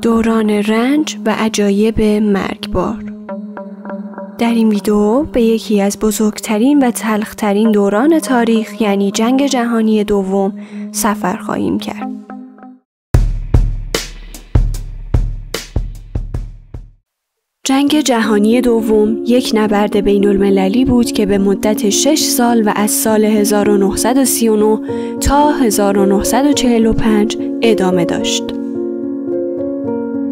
دوران رنج و عجایب مرگبار. در این ویدیو به یکی از بزرگترین و تلخترین دوران تاریخ یعنی جنگ جهانی دوم سفر خواهیم کرد. جنگ جهانی دوم یک نبرد بین المللی بود که به مدت 6 سال و از سال 1939 تا 1945 ادامه داشت.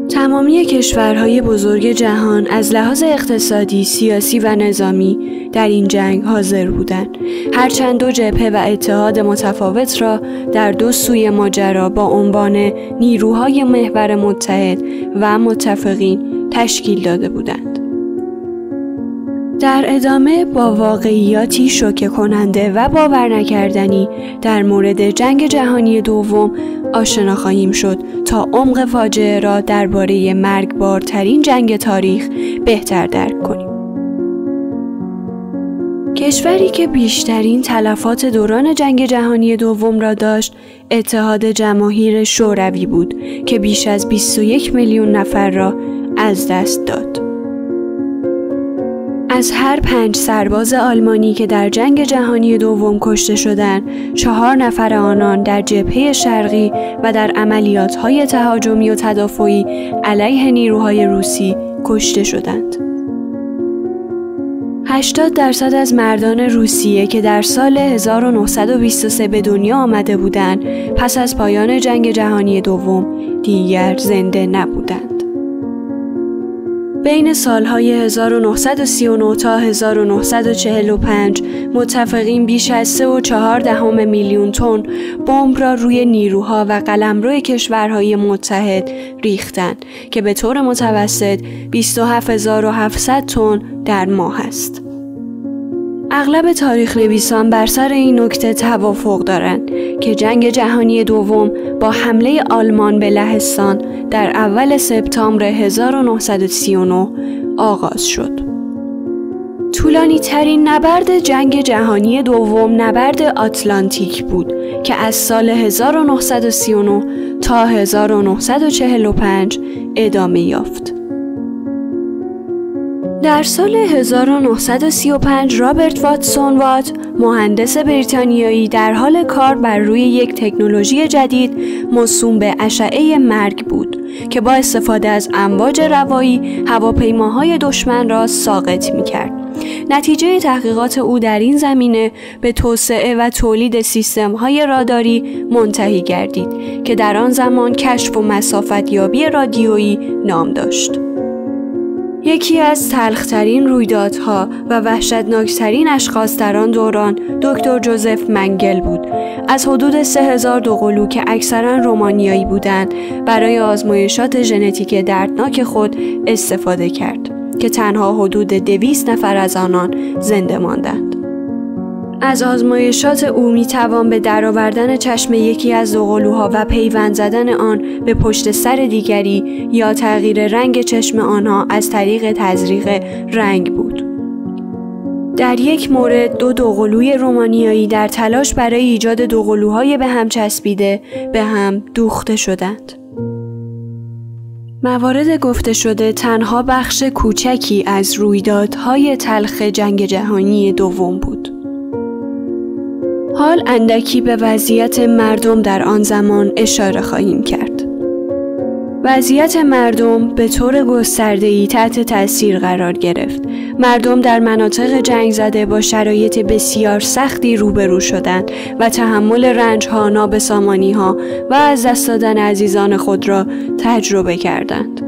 تمامی کشورهای بزرگ جهان از لحاظ اقتصادی، سیاسی و نظامی در این جنگ حاضر بودند. هرچند دو جبهه و اتحاد متفاوت را در دو سوی ماجرا با عنوان نیروهای محور متحد و متفقین تشکیل داده بودند. در ادامه با واقعیاتی شوکه کننده و باور نکردنی در مورد جنگ جهانی دوم آشنا خواهیم شد تا عمق فاجعه را درباره مرگبارترین جنگ تاریخ بهتر درک کنیم. کشوری که بیشترین تلفات دوران جنگ جهانی دوم را داشت، اتحاد جماهیر شوروی بود که بیش از 21 میلیون نفر را از دست داد. از هر 5 سرباز آلمانی که در جنگ جهانی دوم کشته شدند، 4 نفر آنان در جبهه شرقی و در عملیات‌های تهاجمی و تدافعی علیه نیروهای روسی کشته شدند. 80% از مردان روسیه که در سال 1923 به دنیا آمده بودند، پس از پایان جنگ جهانی دوم دیگر زنده نبودند. بین سالهای 1939 تا 1945 متفقین بیش از 3.4 میلیون تن بمب را روی نیروها و قلمرو کشورهای متحد ریختند که به طور متوسط 27700 تن در ماه است. اغلب تاریخ نویسان بر سر این نکته توافق دارند که جنگ جهانی دوم با حمله آلمان به لهستان در اول سپتامبر 1939 آغاز شد. طولانی ترین نبرد جنگ جهانی دوم نبرد آتلانتیک بود که از سال 1939 تا 1945 ادامه یافت. در سال 1935 رابرت واتسون وات، مهندس بریتانیایی، در حال کار بر روی یک تکنولوژی جدید موسوم به اشعه مرگ بود که با استفاده از امواج روایی هواپیماهای دشمن را ساقط می‌کرد. نتیجه تحقیقات او در این زمینه به توسعه و تولید سیستم‌های راداری منتهی گردید که در آن زمان کشف و مسافت‌یابی رادیویی نام داشت. یکی از تلخترین رویدادها و وحشتناکترین اشخاص در آن دوران دکتر جوزف منگل بود. از حدود 3000 دوقلو که اکثراً رومانیایی بودند برای آزمایشات ژنتیک دردناک خود استفاده کرد که تنها حدود 200 نفر از آنان زنده ماندند. از آزمایشات او میتوان به درآوردن چشم یکی از دوقلوها و پیوند زدن آن به پشت سر دیگری یا تغییر رنگ چشم آنها از طریق تزریق رنگ بود. در یک مورد 2 دوقلوی رومانیایی در تلاش برای ایجاد دوقلوهای به هم چسبیده به هم دوخته شدند. موارد گفته شده تنها بخش کوچکی از رویدادهای تلخ جنگ جهانی دوم بود. حال اندکی به وضعیت مردم در آن زمان اشاره خواهیم کرد. وضعیت مردم به طور گسترده‌ای تحت تأثیر قرار گرفت. مردم در مناطق جنگ زده با شرایط بسیار سختی روبرو شدند و تحمل رنج‌ها، نابسامانی‌ها و از دست دادن عزیزان خود را تجربه کردند.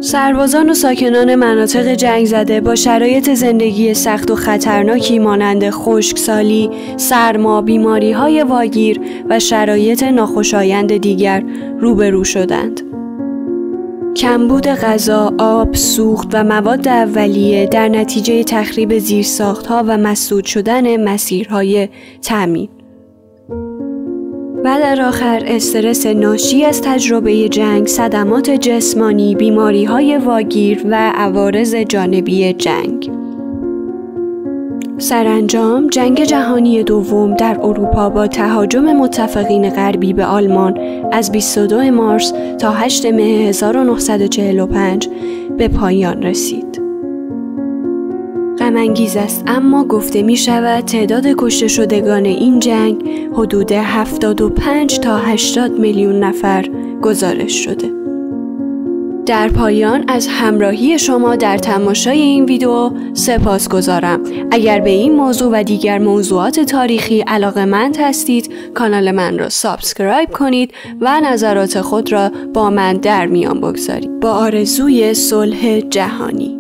سربازان و ساکنان مناطق جنگ زده با شرایط زندگی سخت و خطرناکی مانند خشکسالی، سرما، بیماری‌های واگیر و شرایط ناخوشایند دیگر روبرو شدند. کمبود غذا، آب، سوخت و مواد اولیه در نتیجه تخریب زیرساخت‌ها و مسدود شدن مسیرهای تامین. و در آخر استرس ناشی از تجربه جنگ، صدمات جسمانی، بیماری‌های واگیر و عوارض جانبی جنگ. سرانجام جنگ جهانی دوم در اروپا با تهاجم متفقین غربی به آلمان از 22 مارس تا 8 مه 1945 به پایان رسید. غم‌انگیز است اما گفته می شود تعداد کشته شدگان این جنگ حدود 75 تا 80 میلیون نفر گزارش شده. در پایان از همراهی شما در تماشای این ویدیو سپاسگزارم. اگر به این موضوع و دیگر موضوعات تاریخی علاقه‌مند هستید کانال من را سابسکرایب کنید و نظرات خود را با من در میان بگذارید. با آرزوی صلح جهانی.